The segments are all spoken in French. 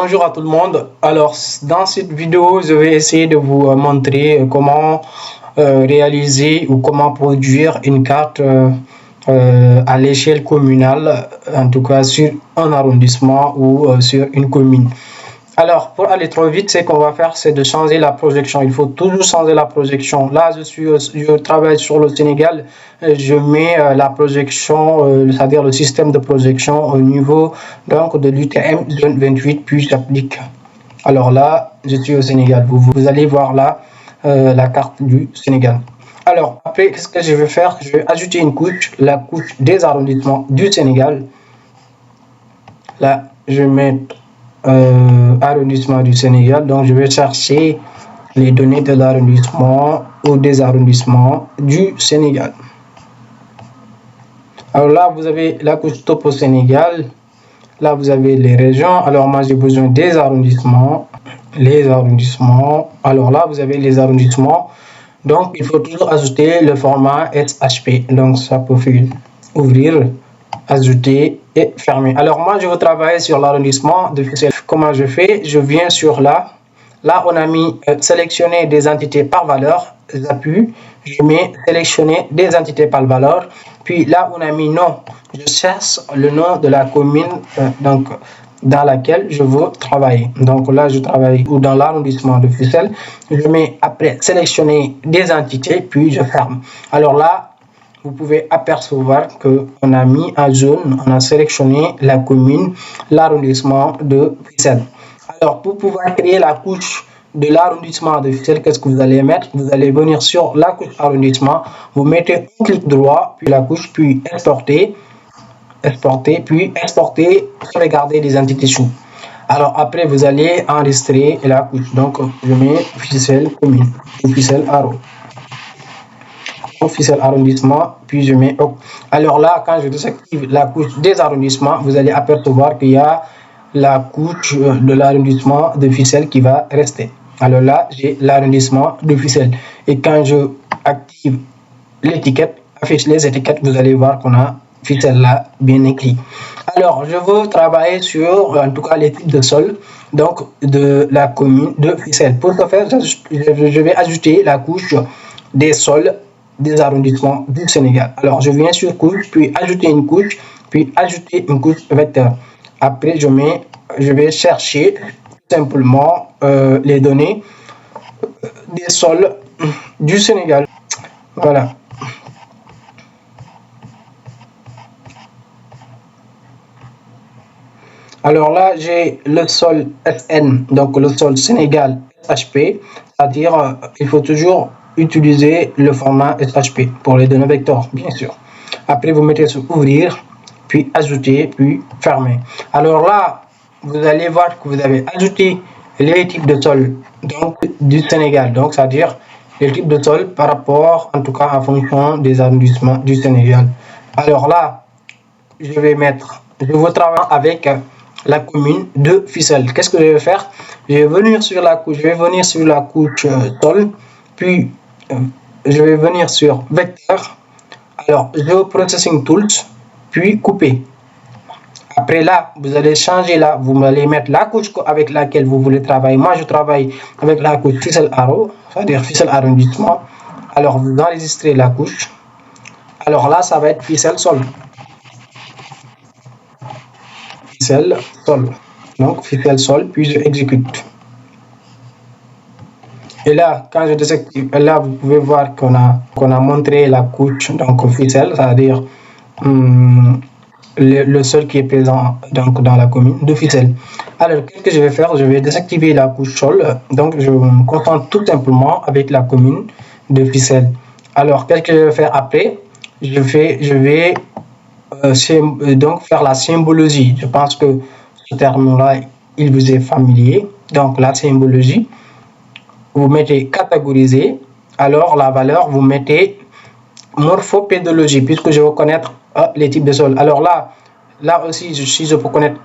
Bonjour à tout le monde. Alors, dans cette vidéo, je vais essayer de vous montrer comment réaliser ou comment produire une carte à l'échelle communale, en tout cas sur un arrondissement ou sur une commune. Alors, pour aller trop vite, ce qu'on va faire, c'est de changer la projection. Il faut toujours changer la projection. Là, je travaille sur le Sénégal. Je mets la projection, c'est-à-dire le système de projection au niveau donc de l'UTM 28, puis j'applique. Alors là, je suis au Sénégal. Vous allez voir là la carte du Sénégal. Alors, après, qu'est-ce que je vais faire? Je vais ajouter une couche, la couche des arrondissements du Sénégal. Là, je vais mettre arrondissement du Sénégal. Donc, je vais chercher les données de l'arrondissement ou des arrondissements du Sénégal. Alors là, vous avez la couche topo Sénégal. Là, vous avez les régions. Alors, moi, j'ai besoin des arrondissements. Les arrondissements. Alors là, vous avez les arrondissements. Donc, il faut toujours ajouter le format SHP. Donc, ça profil. Ouvrir, ajouter et fermer. Alors, moi, je veux travailler sur l'arrondissement de Fissel. Comment je fais? Je viens sur là. Là, on a mis sélectionner des entités par valeur. J'appuie. Je mets sélectionner des entités par valeur. Puis là, on a mis nom. Je cherche le nom de la commune donc dans laquelle je veux travailler. Donc là, je travaille ou dans l'arrondissement de Fissel. Je mets après sélectionner des entités, puis je ferme. Alors là, vous pouvez apercevoir qu'on a mis en jaune, on a sélectionné la commune, l'arrondissement de Fissel. Alors, pour pouvoir créer la couche de l'arrondissement de Fissel, qu'est-ce que vous allez mettre? Vous allez venir sur la couche arrondissement, vous mettez un clic droit, puis la couche, puis exporter, puis exporter, sauvegarder les entités sous. Alors, après, vous allez enregistrer la couche. Donc, je mets Fissel commune, Fissel arro. Fissel arrondissement, puis je mets OK. Alors là, quand je désactive la couche des arrondissements, vous allez apercevoir qu'il y a la couche de l'arrondissement de Fissel qui va rester. Alors là, j'ai l'arrondissement de Fissel. Et quand je active l'étiquette, affiche les étiquettes, vous allez voir qu'on a Fissel là bien écrit. Alors, je veux travailler sur, en tout cas, les types de sol, donc de la commune de Fissel. Pour ce faire, je vais ajouter la couche des sols des arrondissements du Sénégal. Alors, je viens sur couche, puis ajouter une couche, puis ajouter une couche vecteur. Après, je vais chercher simplement les données des sols du Sénégal. Voilà. Alors là, j'ai le sol SN, donc le sol Sénégal SHP, c'est-à-dire il faut toujours utiliser le format SHP pour les données vecteurs, bien sûr. Après, vous mettez sur ouvrir, puis ajouter, puis fermer. Alors là, vous allez voir que vous avez ajouté les types de sol donc, du Sénégal, donc c'est-à-dire les types de sol par rapport, en tout cas, en fonction des arrondissements du Sénégal. Alors là, je veux travailler avec la commune de Fissel. Qu'est-ce que je vais faire? Je vais venir sur la couche sol, puis je vais venir sur vecteur. Alors, je processing tools, puis couper. Après là, vous allez changer là, vous allez mettre la couche avec laquelle vous voulez travailler. Moi, je travaille avec la couche Fissel arrow, c'est-à-dire Fissel arrondissement. Alors, vous enregistrez la couche. Alors là, ça va être Fissel sol. Fissel sol. Donc, Fissel sol, puis je exécute. Et là, quand je désactive, là, vous pouvez voir qu'on a montré la couche, donc Fissel, c'est-à-dire le sol qui est présent donc, dans la commune de Fissel. Alors, qu'est-ce que je vais faire? Je vais désactiver la couche sol. Donc, je me contente tout simplement avec la commune de Fissel. Alors, qu'est-ce que je vais faire après? Je vais donc faire la symbologie. Je pense que ce terme-là, il vous est familier. Donc, la symbologie. Vous mettez catégoriser, alors la valeur, vous mettez morphopédologie, puisque je veux connaître les types de sol. Alors là aussi, si je veux connaître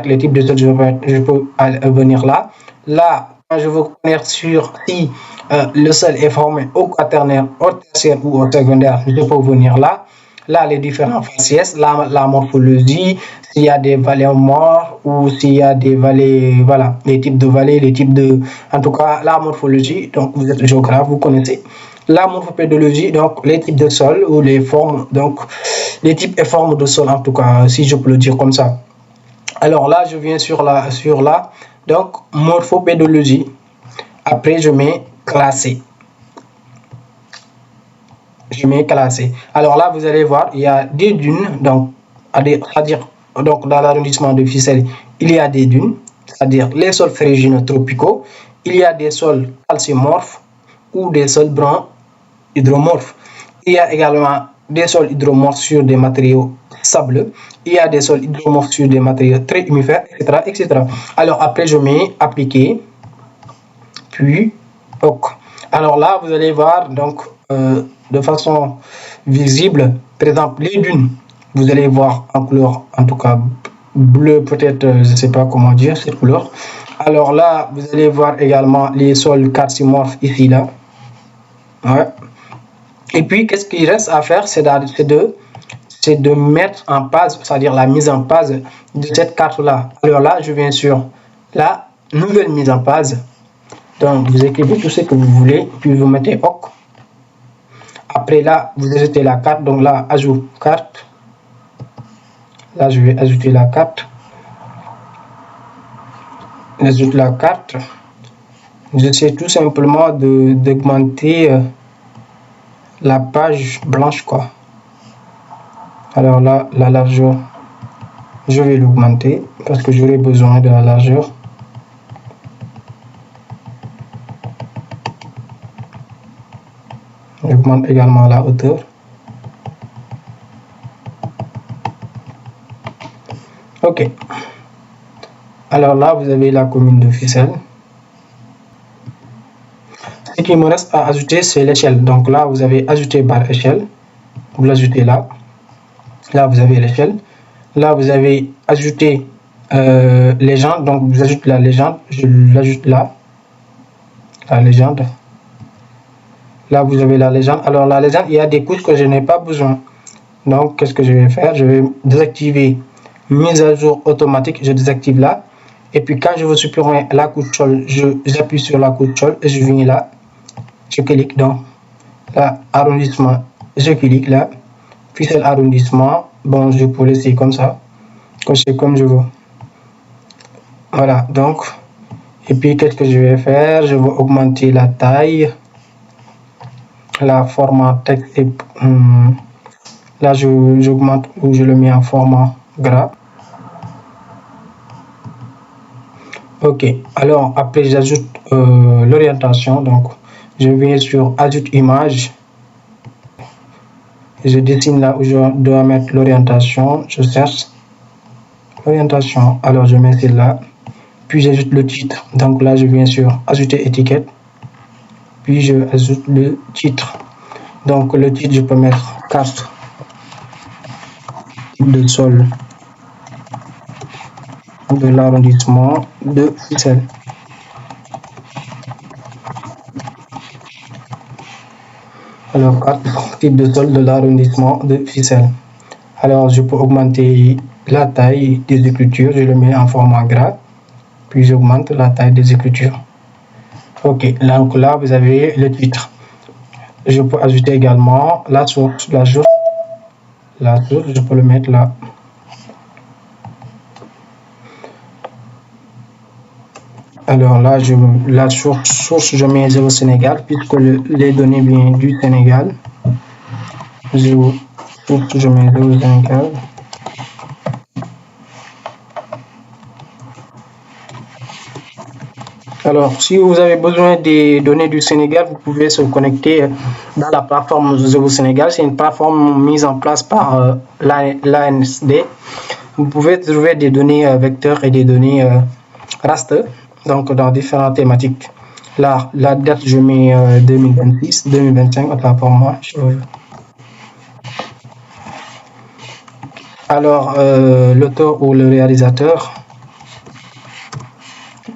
les types de sol, je peux venir là. Là, quand je veux connaître sur si le sol est formé au quaternaire, au tertiaire ou au secondaire, je peux venir là. là les différents faciès, la morphologie, s'il y a des vallées morts ou s'il y a des vallées, voilà, les types de vallées, les types de, en tout cas, la morphologie. Donc, vous êtes géographe, vous connaissez. La morphopédologie, donc les types de sol ou les formes, donc les types et formes de sol, en tout cas, si je peux le dire comme ça. Alors là, je viens sur la, donc morphopédologie. Après, je mets classé. Je mets classé. Alors là, vous allez voir, il y a des dunes, donc, c'est-à-dire, donc dans l'arrondissement de Ficelle, il y a des dunes, c'est-à-dire les sols phrégineux tropicaux. Il y a des sols calcimorphes ou des sols bruns hydromorphes. Il y a également des sols hydromorphes sur des matériaux sableux. Il y a des sols hydromorphes sur des matériaux très humifères, etc., etc. Alors après, je mets appliquer, puis OK. Alors là, vous allez voir donc de façon visible, par exemple, les dunes. Vous allez voir en couleur, en tout cas bleu, peut-être, je ne sais pas comment dire cette couleur. Alors là, vous allez voir également les sols calcimorphes ici, là. Ouais. Et puis, qu'est-ce qu'il reste à faire? C'est de mettre en page, c'est-à-dire la mise en page de cette carte-là. Alors là, je viens sur la nouvelle mise en page. Donc, vous écrivez tout ce que vous voulez, puis vous mettez OK. Après là, vous ajoutez la carte. Donc là, ajout carte. Là, je vais ajouter la carte. J'ajoute la carte. J'essaie tout simplement d'augmenter la page blanche, quoi. Alors là, la largeur, je vais l'augmenter parce que j'aurai besoin de la largeur. J'augmente également la hauteur. OK. Alors là, vous avez la commune de Ficelle. Ce qui me reste à ajouter, c'est l'échelle. Donc là, vous avez ajouté par échelle. Vous l'ajoutez là. Là, vous avez l'échelle. Là, vous avez ajouté légende. Donc, vous ajoutez la légende. Je l'ajoute là. La légende. Là, vous avez la légende. Alors, la légende, il y a des couches que je n'ai pas besoin. Donc, qu'est-ce que je vais faire? Je vais désactiver mise à jour automatique. Je désactive là. Et puis, quand je veux supprimer la couche sol, j'appuie sur la couche sol et je viens là. Je clique dans l'arrondissement. Je clique là. Puis, c'est l'arrondissement. Bon, je peux laisser comme ça. Comme je veux. Voilà. Donc, et puis, qu'est-ce que je vais faire? Je vais augmenter la taille. La format texte. Là, j'augmente ou je le mets en format gras. OK. Alors, après, j'ajoute l'orientation. Donc, je viens sur Ajoute image. Je dessine là où je dois mettre l'orientation. Je cherche l'orientation. Alors, je mets celle-là. Puis, j'ajoute le titre. Donc, là, je viens sur Ajouter étiquette. Puis, je ajoute le titre. Donc, le titre, je peux mettre carte de sol de l'arrondissement de Ficelle. Alors, carte type de sol de l'arrondissement de Ficelle. Alors, je peux augmenter la taille des écritures. Je le mets en format gras. Puis, j'augmente la taille des écritures. OK. Donc là, vous avez le titre. Je peux ajouter également la source. La source, je peux le mettre là. Alors là, la source, je mets 0 Sénégal, puisque les données viennent du Sénégal. 0, source, je mets 0 Sénégal. Alors, si vous avez besoin des données du Sénégal, vous pouvez se connecter dans la plateforme Zéro Sénégal. C'est une plateforme mise en place par l'ANSD. Vous pouvez trouver des données vecteurs et des données raster, donc dans différentes thématiques. Là, la date, je mets 2026, 2025, autant pour moi. Alors, l'auteur ou le réalisateur,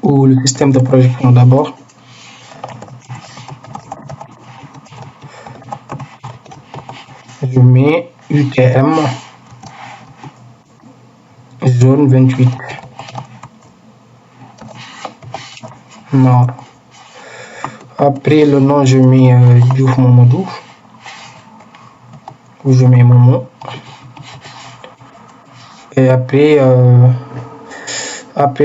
ou le système de projection d'abord. Je mets UTM zone 28 Nord. Après le nom, je mets Diouf Mamadou, ou je mets Momo. Et après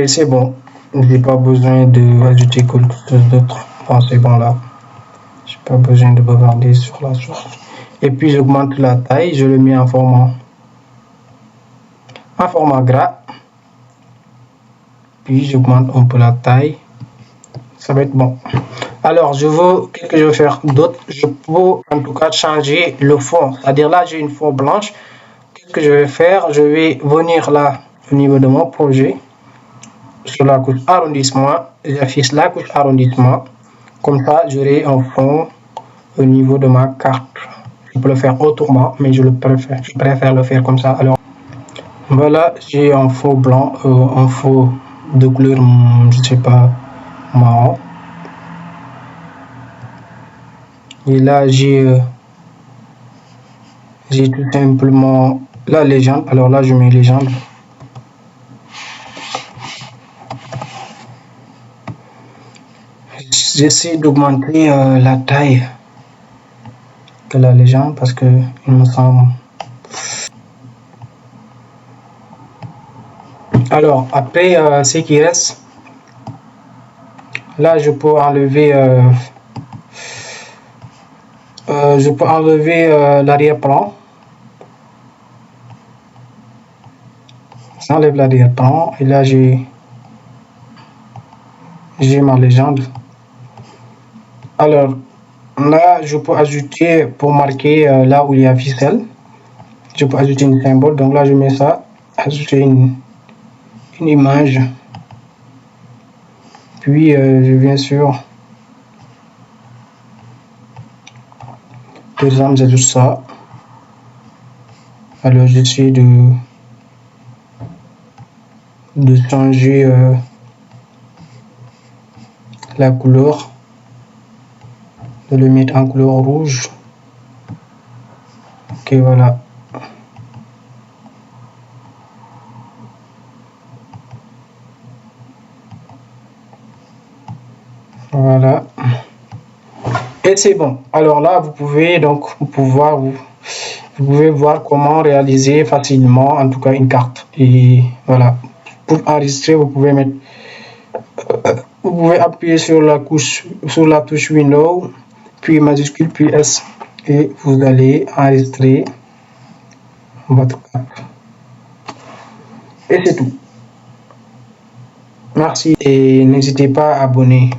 c'est bon, j'ai pas besoin de ajouter quelque chose d'autre. Enfin, c'est bon là, j'ai pas besoin de bavarder sur la source. Et puis j'augmente la taille, je le mets en format gras. Puis j'augmente un peu la taille, ça va être bon. Alors qu'est-ce que je veux faire d'autre? Je peux en tout cas changer le fond, c'est-à-dire là j'ai une fond blanche. Qu'est-ce que je vais faire? Je vais venir là au niveau de mon projet, sur la couche arrondissement, j'affiche la couche arrondissement, comme ça j'aurai un fond au niveau de ma carte. Je peux le faire autrement, mais je préfère le faire comme ça. Alors voilà, j'ai un fond blanc, un fond de couleur, je sais pas, marron. Et là j'ai tout simplement la légende. Alors là je mets légende. J'essaie d'augmenter la taille de la légende parce que il me semble. Alors après ce qui reste, là je peux enlever l'arrière-plan. J'enlève l'arrière-plan et là j'ai ma légende. Alors là je peux ajouter, pour marquer là où il y a ficelle, je peux ajouter une symbole. Donc là je mets ça, ajouter une image, puis je viens sur, par exemple j'ajoute ça. Alors j'essaie de changer la couleur, de le mettre en couleur rouge. Ok, voilà. Voilà. Et c'est bon. Alors là, vous pouvez voir comment réaliser facilement, en tout cas, une carte. Et voilà. Pour enregistrer, vous pouvez appuyer sur la touche Windows, puis majuscule, puis S, et vous allez enregistrer votre carte. Et c'est tout. Merci et n'hésitez pas à abonner.